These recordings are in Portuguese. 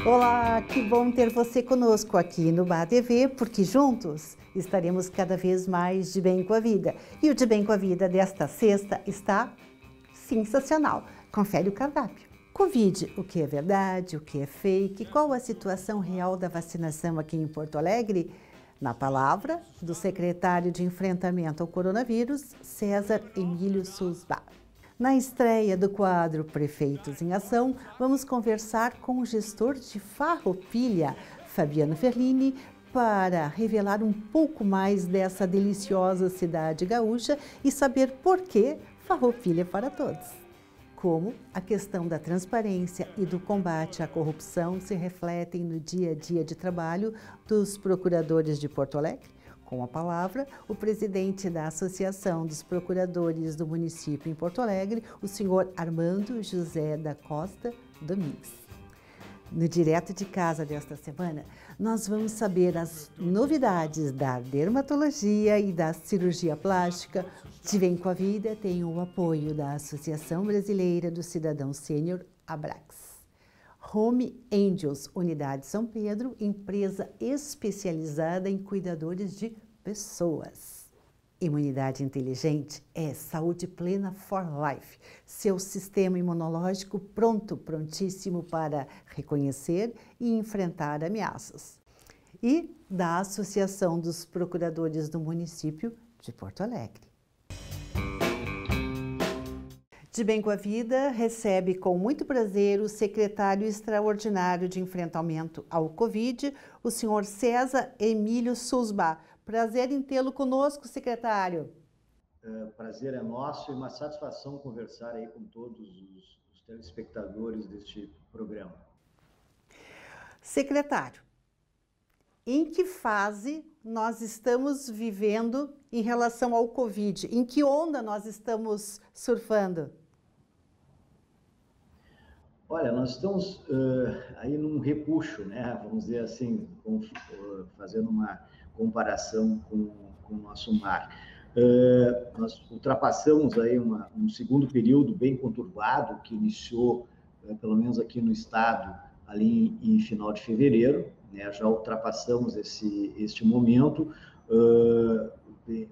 Olá, que bom ter você conosco aqui no Bar TV, porque juntos estaremos cada vez mais de bem com a vida. E o de bem com a vida desta sexta está sensacional. Confere o cardápio. Covid, o que é verdade, o que é fake, qual a situação real da vacinação aqui em Porto Alegre? Na palavra do secretário de Enfrentamento ao Coronavírus, César Emílio Susbá. Na estreia do quadro Prefeitos em Ação, vamos conversar com o gestor de Farroupilha, Fabiano Ferlini, para revelar um pouco mais dessa deliciosa cidade gaúcha e saber por que Farroupilha é para todos. Como a questão da transparência e do combate à corrupção se refletem no dia a dia de trabalho dos procuradores de Porto Alegre. Com a palavra, o presidente da Associação dos Procuradores do município em Porto Alegre, o senhor Armando José da Costa Domingues. No Direto de Casa desta semana, nós vamos saber as novidades da dermatologia e da cirurgia plástica. De Bem com a Vida tem o apoio da Associação Brasileira do Cidadão Sênior, Abrax. Home Angels, Unidade São Pedro, empresa especializada em cuidadores de pessoas. Imunidade inteligente é saúde plena for life. Seu sistema imunológico prontíssimo para reconhecer e enfrentar ameaças. E da Associação dos Procuradores do Município de Porto Alegre. De Bem com a Vida recebe com muito prazer o secretário extraordinário de enfrentamento ao Covid, o senhor César Emílio Susbá. Prazer em tê-lo conosco, secretário. Prazer é nosso e uma satisfação conversar aí com todos os telespectadores deste programa. Secretário, em que fase nós estamos vivendo em relação ao Covid? Em que onda nós estamos surfando? Olha, nós estamos aí num repuxo, né? Vamos dizer assim, fazendo uma comparação com o nosso mar. Nós ultrapassamos aí um segundo período bem conturbado, que iniciou, pelo menos aqui no estado, ali em final de fevereiro, né? Já ultrapassamos este momento.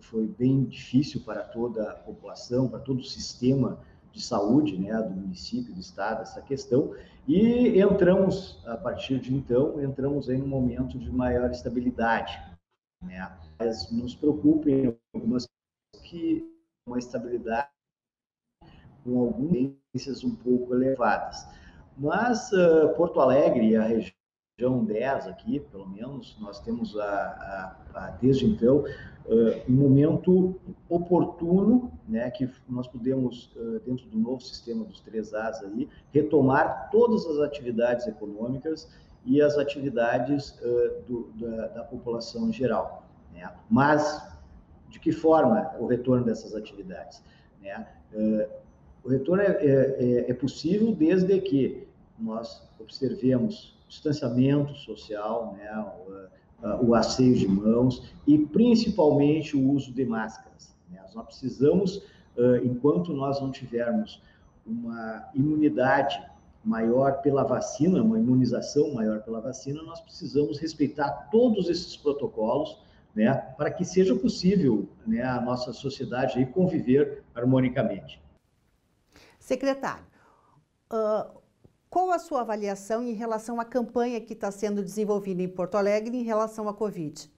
Foi bem difícil para toda a população, para todo o sistema de saúde, né, do município, do estado, essa questão, e entramos, a partir de então, em um momento de maior estabilidade, né, mas nos preocupa em algumas que uma estabilidade com algumas tendências um pouco elevadas, mas Porto Alegre e a região 10 aqui, pelo menos, nós temos desde então um momento oportuno, né, que nós podemos, dentro do novo sistema dos 3As aí, retomar todas as atividades econômicas e as atividades da população em geral, né? Mas, de que forma o retorno dessas atividades, né? O retorno é possível desde que nós observemos distanciamento social, né, o asseio de mãos e principalmente o uso de máscaras, né? Nós precisamos, enquanto nós não tivermos uma imunidade maior pela vacina, uma imunização maior pela vacina, nós precisamos respeitar todos esses protocolos, né, para que seja possível, né, a nossa sociedade aí conviver harmonicamente. Secretário, qual a sua avaliação em relação à campanha que está sendo desenvolvida em Porto Alegre em relação à Covid?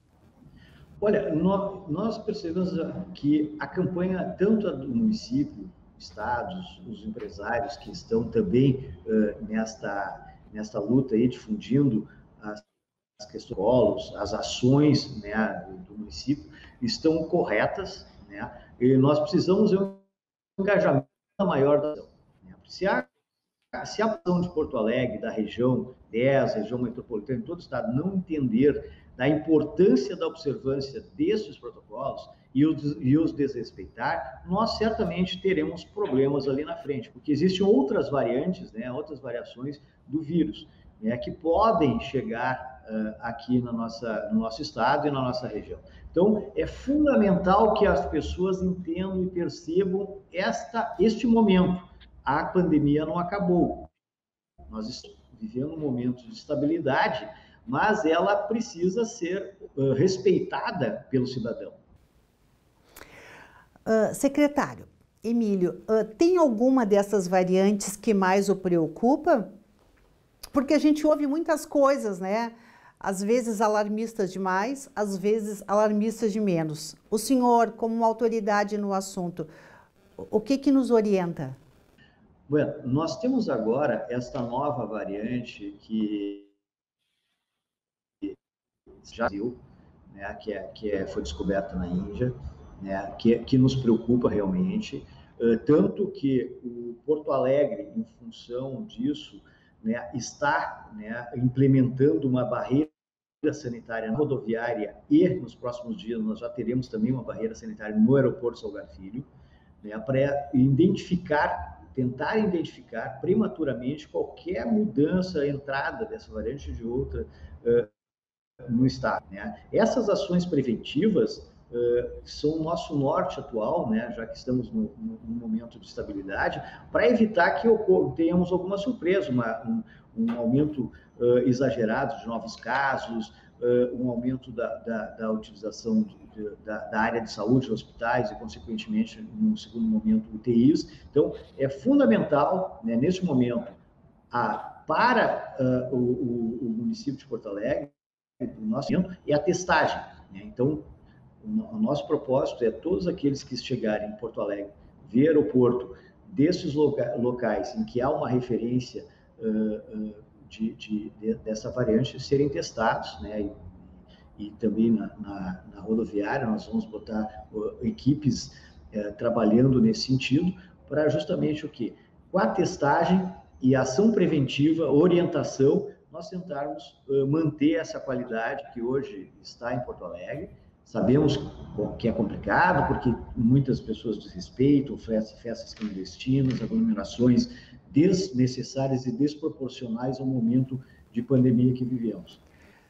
Olha, nós percebemos que a campanha, tanto a do município, estados, os empresários que estão também nesta luta aí, difundindo as questões, as ações, né, do município, estão corretas, né, e nós precisamos de um engajamento maior da ação, né? Se a ação de Porto Alegre, da região 10, região metropolitana, em todo o estado, não entender da importância da observância desses protocolos e os desrespeitar, nós certamente teremos problemas ali na frente, porque existem outras variantes, né, outras variações do vírus, né, que podem chegar aqui no nosso estado e na nossa região. Então, é fundamental que as pessoas entendam e percebam este momento. A pandemia não acabou. Nós estamos vivendo um momento de estabilidade, mas ela precisa ser respeitada pelo cidadão. Secretário Emílio, tem alguma dessas variantes que mais o preocupa? Porque a gente ouve muitas coisas, né? Às vezes alarmistas demais, às vezes alarmistas de menos. O senhor, como uma autoridade no assunto, o que nos orienta? Bueno, nós temos agora esta nova variante que já viu, né, foi descoberta na Índia, né, que nos preocupa realmente, tanto que o Porto Alegre, em função disso, né, está, né, implementando uma barreira sanitária rodoviária e nos próximos dias nós já teremos também uma barreira sanitária no aeroporto Salgado Filho, né, para tentar identificar prematuramente qualquer mudança, entrada dessa variante de outra no estado, né? Essas ações preventivas são o nosso norte atual, né? Já que estamos no momento de estabilidade, para evitar que tenhamos alguma surpresa, um aumento exagerado de novos casos, um aumento da utilização da área de saúde, hospitais e, consequentemente, no segundo momento, UTIs. Então, é fundamental, né, nesse momento, para o município de Porto Alegre, o nosso é a testagem, né? Então, o nosso propósito é todos aqueles que chegarem em Porto Alegre, via aeroporto, desses locais em que há uma referência dessa variante, serem testados, né? E também na rodoviária nós vamos botar equipes trabalhando nesse sentido, para justamente o quê? Com a testagem e ação preventiva, orientação, nós tentarmos manter essa qualidade que hoje está em Porto Alegre. Sabemos que é complicado, porque muitas pessoas desrespeitam, festas clandestinas, aglomerações desnecessárias e desproporcionais ao momento de pandemia que vivemos.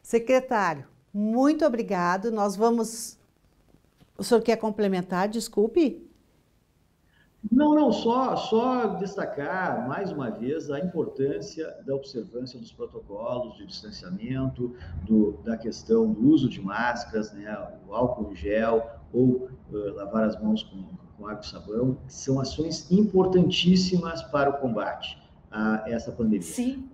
Secretário, muito obrigado. Nós vamos... O senhor quer complementar? Desculpe. Não, só destacar mais uma vez a importância da observância dos protocolos de distanciamento, da questão do uso de máscaras, né, o álcool em gel ou lavar as mãos com água e sabão, que são ações importantíssimas para o combate a essa pandemia. Sim.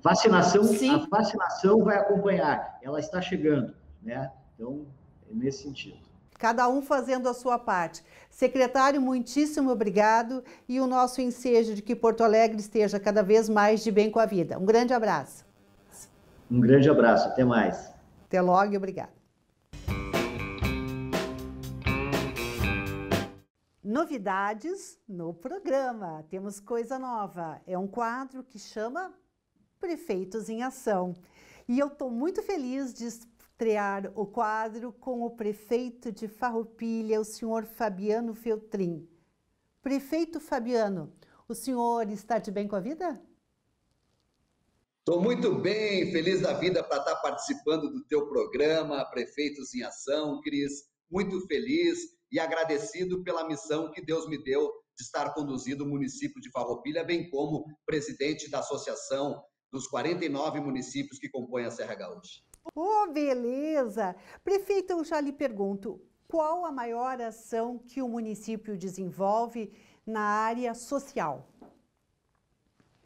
Sim. A vacinação vai acompanhar, ela está chegando, né? Então, é nesse sentido. Cada um fazendo a sua parte. Secretário, muitíssimo obrigado e o nosso ensejo de que Porto Alegre esteja cada vez mais de bem com a vida. Um grande abraço. Um grande abraço, até mais. Até logo e obrigado. Novidades no programa. Temos coisa nova. É um quadro que chama Prefeitos em Ação. E eu estou muito feliz de estrear o quadro com o prefeito de Farroupilha, o senhor Fabiano Feltrin. Prefeito Fabiano, o senhor está de bem com a vida? Estou muito bem, feliz da vida para estar participando do teu programa, Prefeitos em Ação, Cris. Muito feliz e agradecido pela missão que Deus me deu de estar conduzindo o município de Farroupilha, bem como presidente da associação dos 49 municípios que compõem a Serra Gaúcha. Oh, beleza! Prefeito, eu já lhe pergunto, qual a maior ação que o município desenvolve na área social?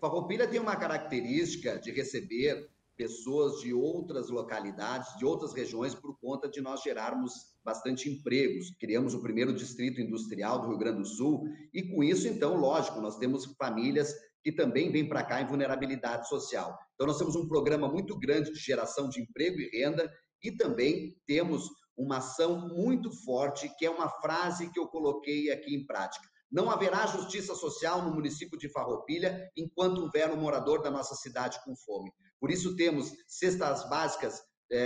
Farroupilha tem uma característica de receber pessoas de outras localidades, de outras regiões, por conta de nós gerarmos bastante empregos. Criamos o primeiro distrito industrial do Rio Grande do Sul e, com isso, então, lógico, nós temos famílias que também vêm para cá em vulnerabilidade social. Então, nós temos um programa muito grande de geração de emprego e renda e também temos uma ação muito forte, que é uma frase que eu coloquei aqui em prática. Não haverá justiça social no município de Farroupilha enquanto houver um morador da nossa cidade com fome. Por isso, temos cestas básicas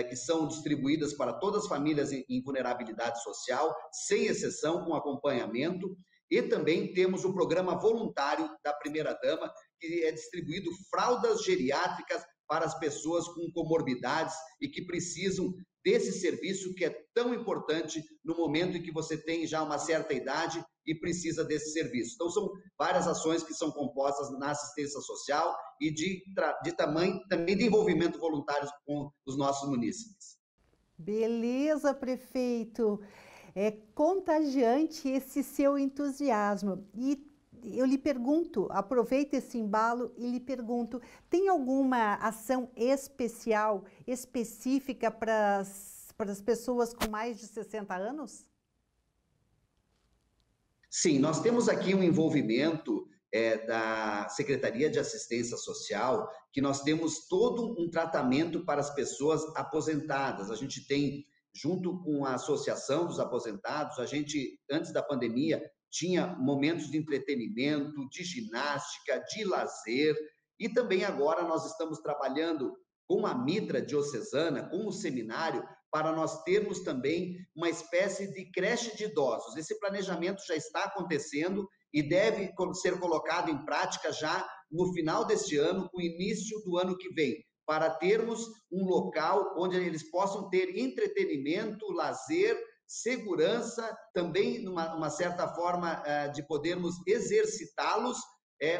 que são distribuídas para todas as famílias em vulnerabilidade social, sem exceção, com acompanhamento. E também temos o programa voluntário da primeira-dama, que é distribuído fraldas geriátricas para as pessoas com comorbidades e que precisam desse serviço que é tão importante no momento em que você tem já uma certa idade e precisa desse serviço. Então, são várias ações que são compostas na assistência social e de tamanho também de envolvimento voluntário com os nossos munícipes. Beleza, prefeito. É contagiante esse seu entusiasmo. E eu lhe pergunto, aproveito esse embalo e lhe pergunto, tem alguma ação especial, específica para as pessoas com mais de 60 anos? Sim, nós temos aqui um envolvimento da Secretaria de Assistência Social, que nós temos todo um tratamento para as pessoas aposentadas. A gente tem, junto com a Associação dos Aposentados, a gente, antes da pandemia, tinha momentos de entretenimento, de ginástica, de lazer, e também agora nós estamos trabalhando com a Mitra Diocesana, com o seminário, para nós termos também uma espécie de creche de idosos. Esse planejamento já está acontecendo e deve ser colocado em prática já no final deste ano, com o início do ano que vem, para termos um local onde eles possam ter entretenimento, lazer, segurança, também uma certa forma de podermos exercitá-los,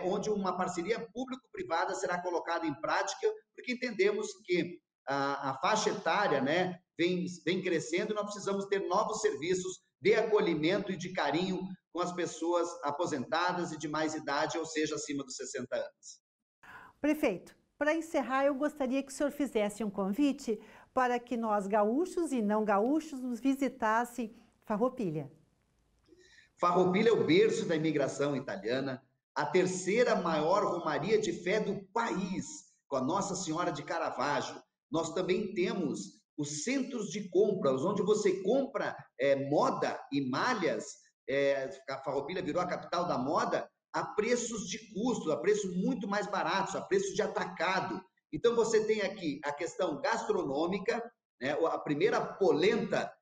onde uma parceria público-privada será colocada em prática, porque entendemos que a faixa etária, né, vem crescendo e nós precisamos ter novos serviços de acolhimento e de carinho com as pessoas aposentadas e de mais idade, ou seja, acima dos 60 anos. Prefeito, para encerrar, eu gostaria que o senhor fizesse um convite para que nós, gaúchos e não gaúchos, nos visitassem Farroupilha. Farroupilha é o berço da imigração italiana, a terceira maior romaria de fé do país, com a Nossa Senhora de Caravaggio. Nós também temos os centros de compras, onde você compra moda e malhas, a Farroupilha virou a capital da moda, a preços de custo, a preços muito mais baratos, a preços de atacado. Então, você tem aqui a questão gastronômica, né? A primeira polenta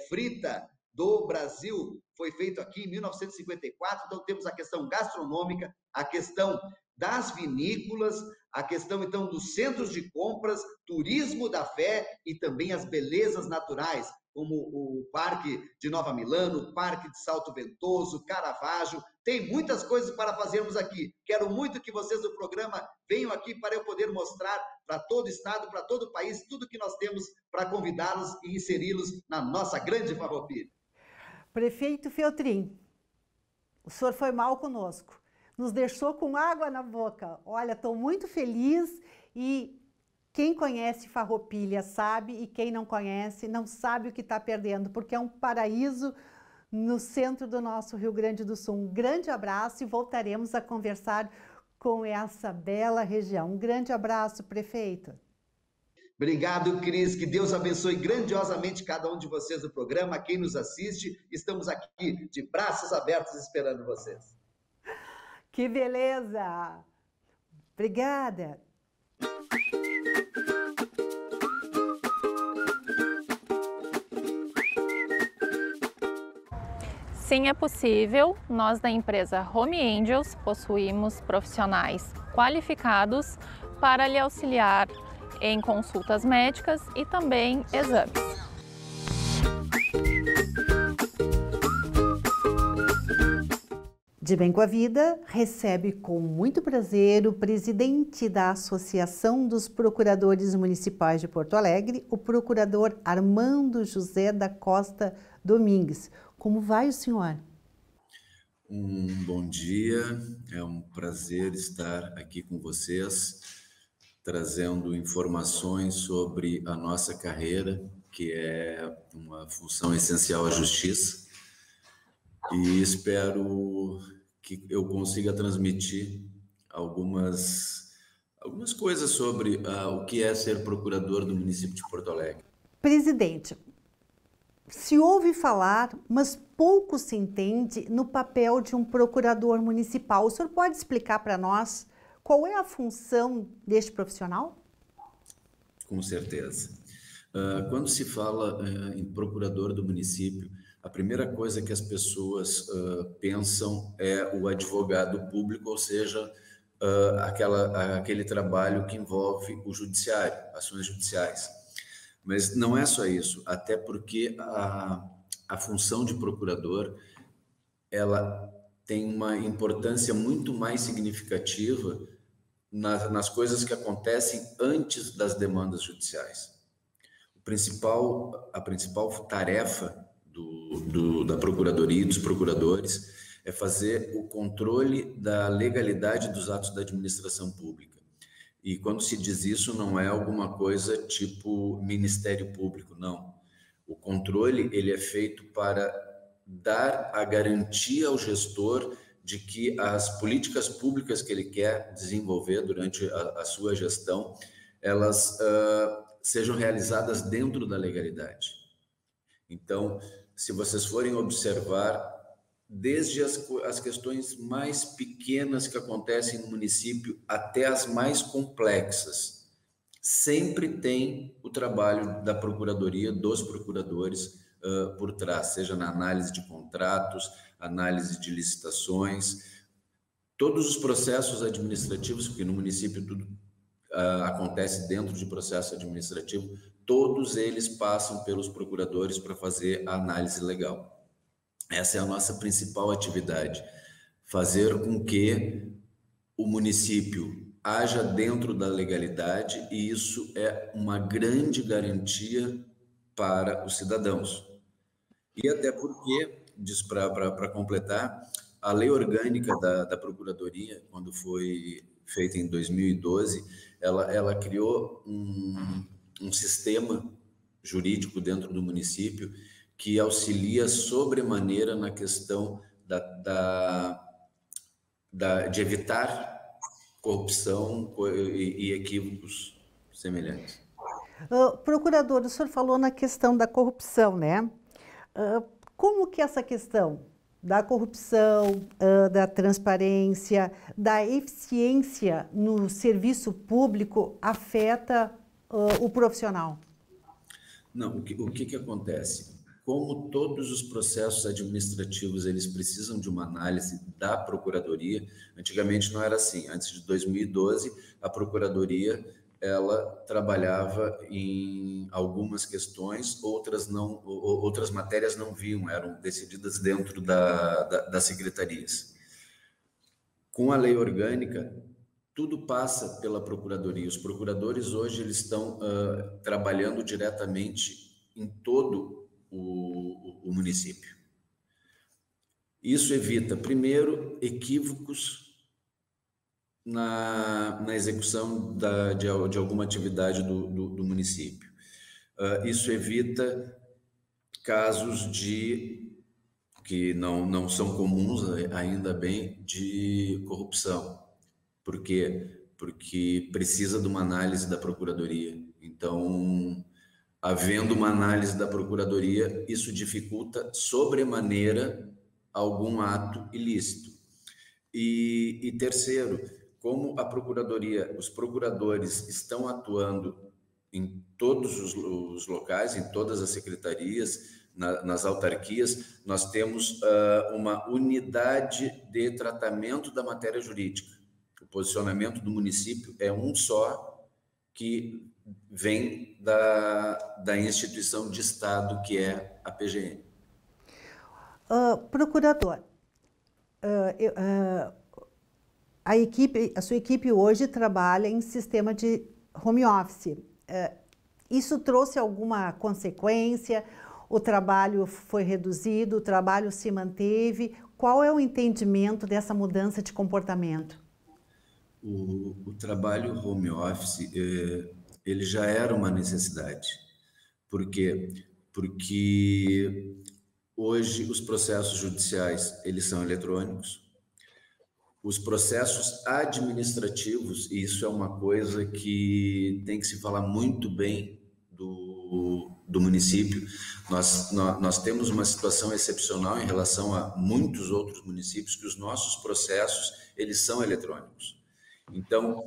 frita do Brasil foi feito aqui em 1954, então temos a questão gastronômica, a questão das vinícolas, a questão, então, dos centros de compras, turismo da fé e também as belezas naturais, como o Parque de Nova Milano, o Parque de Salto Ventoso, Caravaggio. Tem muitas coisas para fazermos aqui. Quero muito que vocês do programa venham aqui para eu poder mostrar para todo o estado, para todo o país, tudo que nós temos para convidá-los e inseri-los na nossa grande Farroupilha. Prefeito Feltrin, o senhor foi mal conosco. Nos deixou com água na boca. Olha, estou muito feliz e quem conhece Farroupilha sabe e quem não conhece não sabe o que está perdendo, porque é um paraíso no centro do nosso Rio Grande do Sul. Um grande abraço e voltaremos a conversar com essa bela região. Um grande abraço, prefeito. Obrigado, Cris. Que Deus abençoe grandiosamente cada um de vocês do programa, quem nos assiste. Estamos aqui de braços abertos esperando vocês. Que beleza! Obrigada! Sim, é possível. Nós da empresa Home Angels possuímos profissionais qualificados para lhe auxiliar em consultas médicas e também exames. De Bem com a Vida recebe com muito prazer o presidente da Associação dos Procuradores Municipais de Porto Alegre, o procurador Armando José da Costa Domingues. Como vai o senhor? Um bom dia, é um prazer estar aqui com vocês, trazendo informações sobre a nossa carreira, que é uma função essencial à justiça, e espero que eu consiga transmitir algumas coisas sobre o que é ser procurador do município de Porto Alegre. Presidente, se ouve falar, mas pouco se entende no papel de um procurador municipal. O senhor pode explicar para nós qual é a função deste profissional? Com certeza. Quando se fala em procurador do município, a primeira coisa que as pessoas pensam é o advogado público, ou seja, aquele trabalho que envolve o judiciário, ações judiciais. Mas não é só isso, até porque a função de procurador ela tem uma importância muito mais significativa nas coisas que acontecem antes das demandas judiciais. A principal tarefa da Procuradoria e dos procuradores é fazer o controle da legalidade dos atos da administração pública. E quando se diz isso, não é alguma coisa tipo Ministério Público, não. O controle ele é feito para dar a garantia ao gestor de que as políticas públicas que ele quer desenvolver durante a sua gestão, elas sejam realizadas dentro da legalidade. Então, se vocês forem observar, desde as questões mais pequenas que acontecem no município até as mais complexas, sempre tem o trabalho da Procuradoria, dos procuradores por trás, seja na análise de contratos, análise de licitações, todos os processos administrativos, porque no município tudo acontece dentro de processo administrativo, todos eles passam pelos procuradores para fazer a análise legal. Essa é a nossa principal atividade, fazer com que o município haja dentro da legalidade, e isso é uma grande garantia para os cidadãos. E até porque, para completar, a lei orgânica da Procuradoria, quando foi feita em 2012, ela criou um sistema jurídico dentro do município que auxilia sobremaneira na questão de evitar corrupção e equívocos semelhantes. Procurador, o senhor falou na questão da corrupção, né? Como que essa questão da corrupção, da transparência, da eficiência no serviço público afeta o profissional? Não, o que acontece? Como todos os processos administrativos, eles precisam de uma análise da Procuradoria. Antigamente não era assim. Antes de 2012, a Procuradoria ela trabalhava em algumas questões, outras matérias não vinham, eram decididas dentro das secretarias. Com a lei orgânica, tudo passa pela Procuradoria. Os procuradores hoje eles estão trabalhando diretamente em todo o município. Isso evita, primeiro, equívocos na execução de alguma atividade do município. Isso evita casos que não são comuns, ainda bem, de corrupção. Por quê? Porque precisa de uma análise da Procuradoria. Então, havendo uma análise da Procuradoria, isso dificulta sobremaneira algum ato ilícito. E terceiro, como a Procuradoria, os procuradores estão atuando em todos os locais, em todas as secretarias, nas autarquias, nós temos uma unidade de tratamento da matéria jurídica. O posicionamento do município é um só, que vem da instituição de Estado, que é a PGM. Procurador, a sua equipe hoje trabalha em sistema de home office. Isso trouxe alguma consequência? O trabalho foi reduzido? O trabalho se manteve? Qual é o entendimento dessa mudança de comportamento? O trabalho home office, ele já era uma necessidade. Por quê? Porque hoje os processos judiciais, eles são eletrônicos. Os processos administrativos, e isso é uma coisa que tem que se falar muito bem do município. Nós temos uma situação excepcional em relação a muitos outros municípios, que os nossos processos, eles são eletrônicos. Então,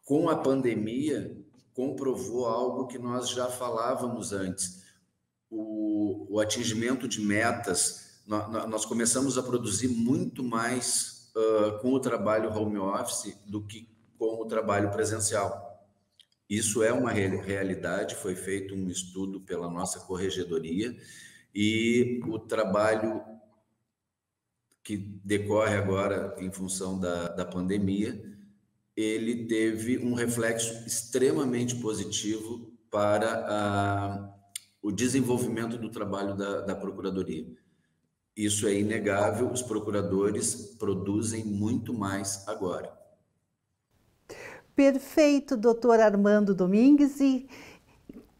com a pandemia, comprovou algo que nós já falávamos antes. O atingimento de metas, nós começamos a produzir muito mais com o trabalho home office do que com o trabalho presencial. Isso é uma realidade, foi feito um estudo pela nossa corregedoria, e o trabalho que decorre agora em função da pandemia, ele teve um reflexo extremamente positivo para o desenvolvimento do trabalho da Procuradoria. Isso é inegável, os procuradores produzem muito mais agora. Perfeito, doutor Armando Domingues, e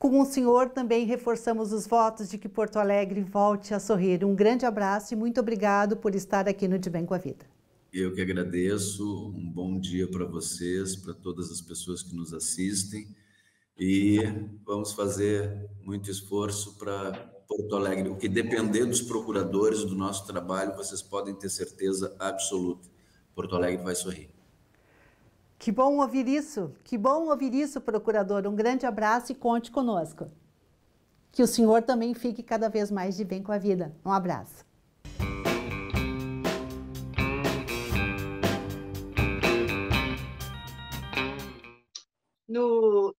com o senhor também reforçamos os votos de que Porto Alegre volte a sorrir. Um grande abraço e muito obrigado por estar aqui no De Bem com a Vida. Eu que agradeço, um bom dia para vocês, para todas as pessoas que nos assistem, e vamos fazer muito esforço para Porto Alegre. O que depender dos procuradores do nosso trabalho, vocês podem ter certeza absoluta. Porto Alegre vai sorrir. Que bom ouvir isso, procurador. Um grande abraço e conte conosco. Que o senhor também fique cada vez mais de bem com a vida. Um abraço.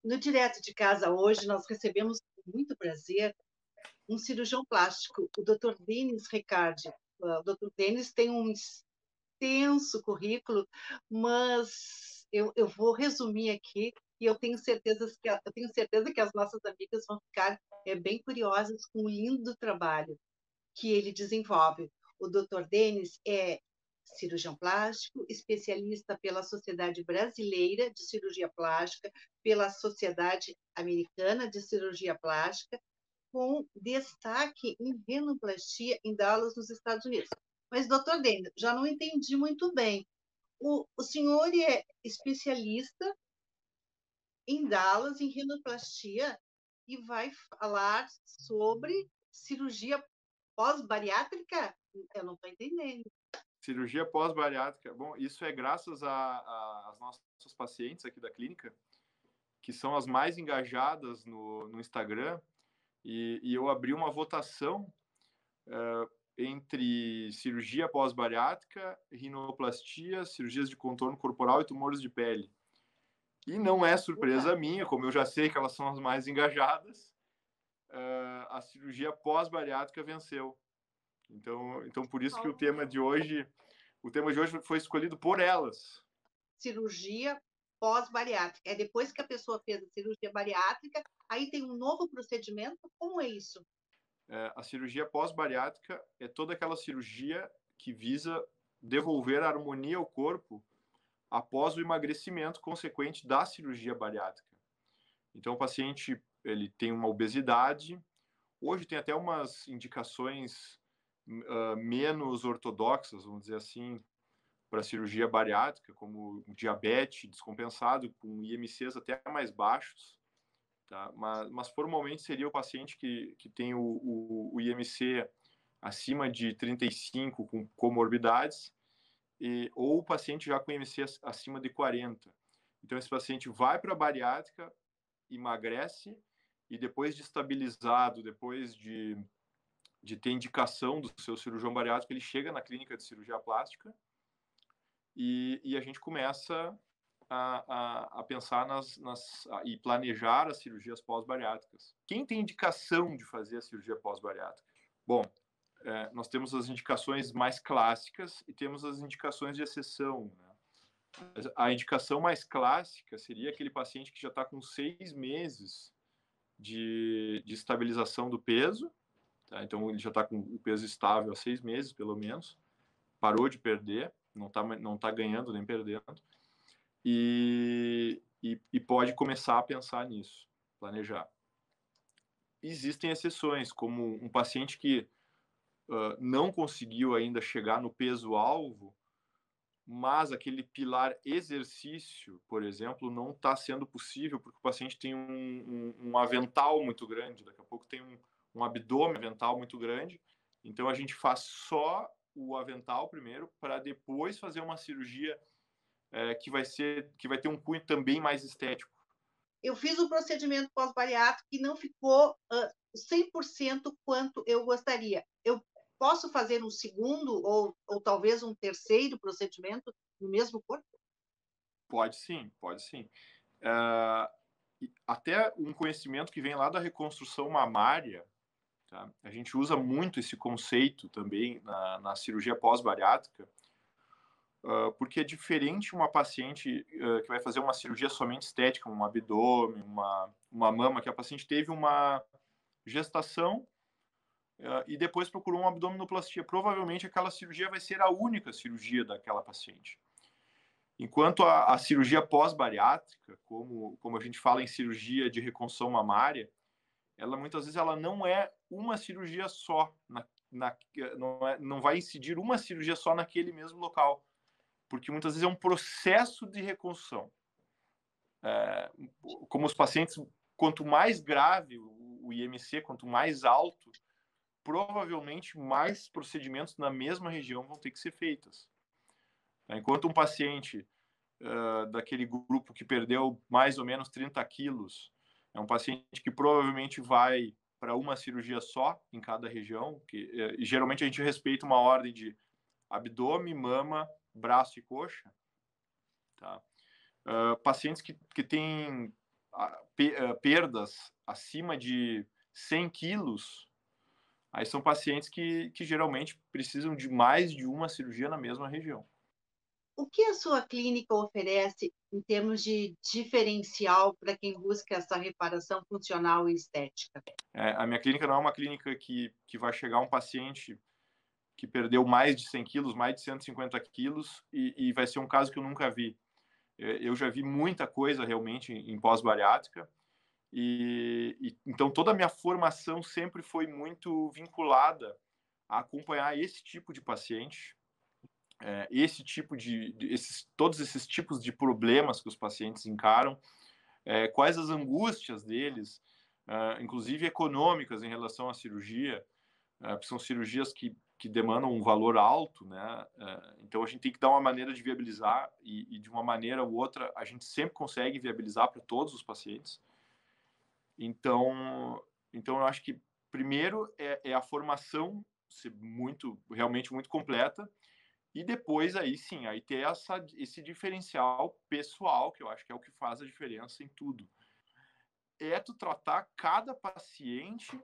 No Direto de Casa hoje, nós recebemos com muito prazer um cirurgião plástico, o Dr. Denis Ricardi. O Dr. Denis tem um extenso currículo, mas eu vou resumir aqui e eu tenho certeza que as nossas amigas vão ficar bem curiosas com o lindo trabalho que ele desenvolve. O Dr. Denis é cirurgião plástico, especialista pela Sociedade Brasileira de Cirurgia Plástica, pela Sociedade Americana de Cirurgia Plástica, com destaque em rinoplastia em Dallas, nos Estados Unidos. Mas, doutor Denis, já não entendi muito bem. O senhor é especialista em Dallas, em rinoplastia, e vai falar sobre cirurgia pós-bariátrica? Eu não estou entendendo. Cirurgia pós-bariátrica. Bom, isso é graças às nossas pacientes aqui da clínica, que são as mais engajadas no Instagram, e eu abri uma votação entre cirurgia pós-bariátrica, rinoplastia, cirurgias de contorno corporal e tumores de pele. E não é surpresa minha, como eu já sei que elas são as mais engajadas, a cirurgia pós-bariátrica venceu. Então por isso que o tema de hoje foi escolhido por elas. Cirurgia pós-bariátrica. É depois que a pessoa fez a cirurgia bariátrica, aí tem um novo procedimento? Como é isso? A cirurgia pós-bariátrica é toda aquela cirurgia que visa devolver a harmonia ao corpo após o emagrecimento consequente da cirurgia bariátrica. Então, o paciente ele tem uma obesidade. Hoje tem até umas indicações menos ortodoxas, vamos dizer assim, para cirurgia bariátrica, como diabetes descompensado, com IMCs até mais baixos. Tá? Mas formalmente seria o paciente que tem o IMC acima de 35 com comorbidades, ou o paciente já com IMC acima de 40. Então, esse paciente vai para a bariátrica, emagrece, e depois de estabilizado, depois de ter indicação do seu cirurgião bariátrico, ele chega na clínica de cirurgia plástica e a gente começa a pensar e planejar as cirurgias pós-bariátricas. Quem tem indicação de fazer a cirurgia pós-bariátrica? Bom, nós temos as indicações mais clássicas e temos as indicações de exceção, né? A indicação mais clássica seria aquele paciente que já está com 6 meses de estabilização do peso, tá? Então ele já está com o peso estável há 6 meses, pelo menos, parou de perder, não tá ganhando nem perdendo, e pode começar a pensar nisso, planejar. Existem exceções, como um paciente que não conseguiu ainda chegar no peso-alvo, mas aquele pilar exercício, por exemplo, não está sendo possível porque o paciente tem um avental muito grande, daqui a pouco tem um abdômen avental muito grande, então a gente faz só o avental primeiro, para depois fazer uma cirurgia que vai ter um cunho também mais estético. Eu fiz o procedimento pós-bariátrico e não ficou 100% quanto eu gostaria. Eu posso fazer um segundo ou talvez um terceiro procedimento no mesmo corpo? Pode sim, pode sim. Até um conhecimento que vem lá da reconstrução mamária, Tá? A gente usa muito esse conceito também na cirurgia pós-bariátrica, porque é diferente uma paciente que vai fazer uma cirurgia somente estética, um abdômen, uma mama, que a paciente teve uma gestação e depois procurou uma abdominoplastia. Provavelmente aquela cirurgia vai ser a única cirurgia daquela paciente. Enquanto a cirurgia pós-bariátrica, como a gente fala em cirurgia de reconstrução mamária, ela muitas vezes ela não é uma cirurgia só, não vai incidir uma cirurgia só naquele mesmo local, porque muitas vezes é um processo de reconstrução. Como os pacientes, quanto mais grave o IMC, quanto mais alto, provavelmente mais procedimentos na mesma região vão ter que ser feitos. Enquanto um paciente daquele grupo que perdeu mais ou menos 30 quilos, é um paciente que provavelmente vai para uma cirurgia só em cada região, que geralmente a gente respeita uma ordem de abdômen, mama, braço e coxa. Tá? Pacientes que têm perdas acima de 100 quilos, aí são pacientes que geralmente precisam de mais de uma cirurgia na mesma região. O que a sua clínica oferece em termos de diferencial para quem busca essa reparação funcional e estética? A minha clínica não é uma clínica que vai chegar um paciente que perdeu mais de 100 quilos, mais de 150 quilos, e vai ser um caso que eu nunca vi. Eu já vi muita coisa realmente em pós-bariátrica, então toda a minha formação sempre foi muito vinculada a acompanhar esse tipo de paciente, todos esses tipos de problemas que os pacientes encaram, quais as angústias deles, inclusive econômicas em relação à cirurgia, porque são cirurgias que demandam um valor alto, né? Então a gente tem que dar uma maneira de viabilizar e de uma maneira ou outra a gente sempre consegue viabilizar para todos os pacientes. Então eu acho que primeiro é a formação ser realmente muito completa, e depois aí sim, aí ter esse diferencial pessoal, que eu acho que é o que faz a diferença em tudo. É tu tratar cada paciente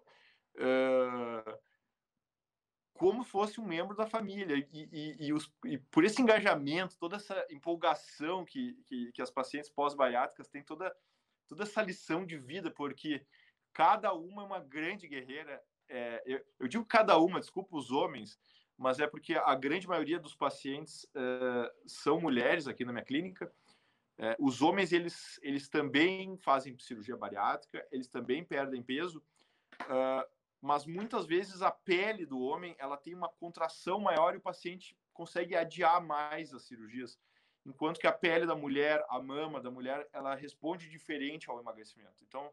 como fosse um membro da família, e por esse engajamento, toda essa empolgação que as pacientes pós-bariátricas têm, toda essa lição de vida, porque cada uma é uma grande guerreira. Eu digo cada uma, desculpa os homens, mas é porque a grande maioria dos pacientes são mulheres aqui na minha clínica. Os homens, eles também fazem cirurgia bariátrica, eles também perdem peso, mas muitas vezes a pele do homem ela tem uma contração maior e o paciente consegue adiar mais as cirurgias, enquanto que a pele da mulher, a mama da mulher, ela responde diferente ao emagrecimento. Então,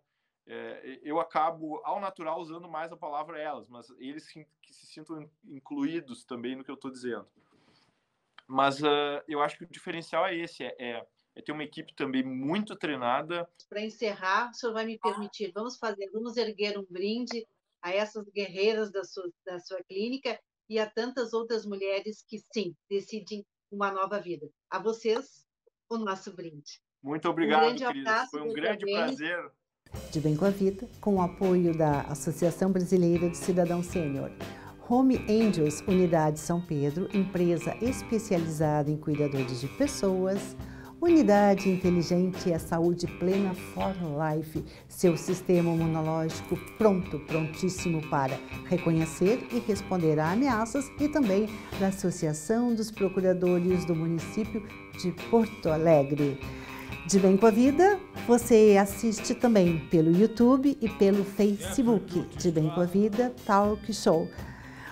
eu acabo, ao natural, usando mais a palavra elas, mas eles que se sintam incluídos também no que eu estou dizendo. Mas eu acho que o diferencial é esse, é ter uma equipe também muito treinada. Para encerrar, o senhor vai me permitir, vamos erguer um brinde a essas guerreiras da sua clínica e a tantas outras mulheres que, sim, decidem uma nova vida. A vocês, o nosso brinde. Muito obrigado, queridos. Foi um grande prazer. De Bem com a Vida, com o apoio da Associação Brasileira de Cidadão Sênior. Home Angels, Unidade São Pedro, empresa especializada em cuidadores de pessoas. Unidade Inteligente é Saúde Plena for Life, seu sistema imunológico prontíssimo para reconhecer e responder a ameaças, e também da Associação dos Procuradores do município de Porto Alegre. De Bem com a Vida, você assiste também pelo YouTube e pelo Facebook. De Bem com a Vida Talk Show.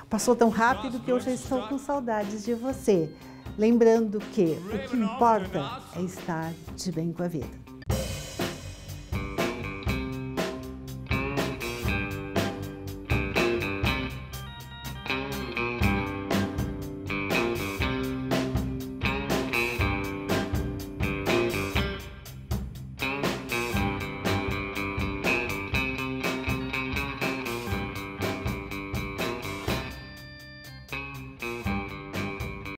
Passou tão rápido que eu já estou com saudades de você. Lembrando que o que importa é estar de bem com a vida.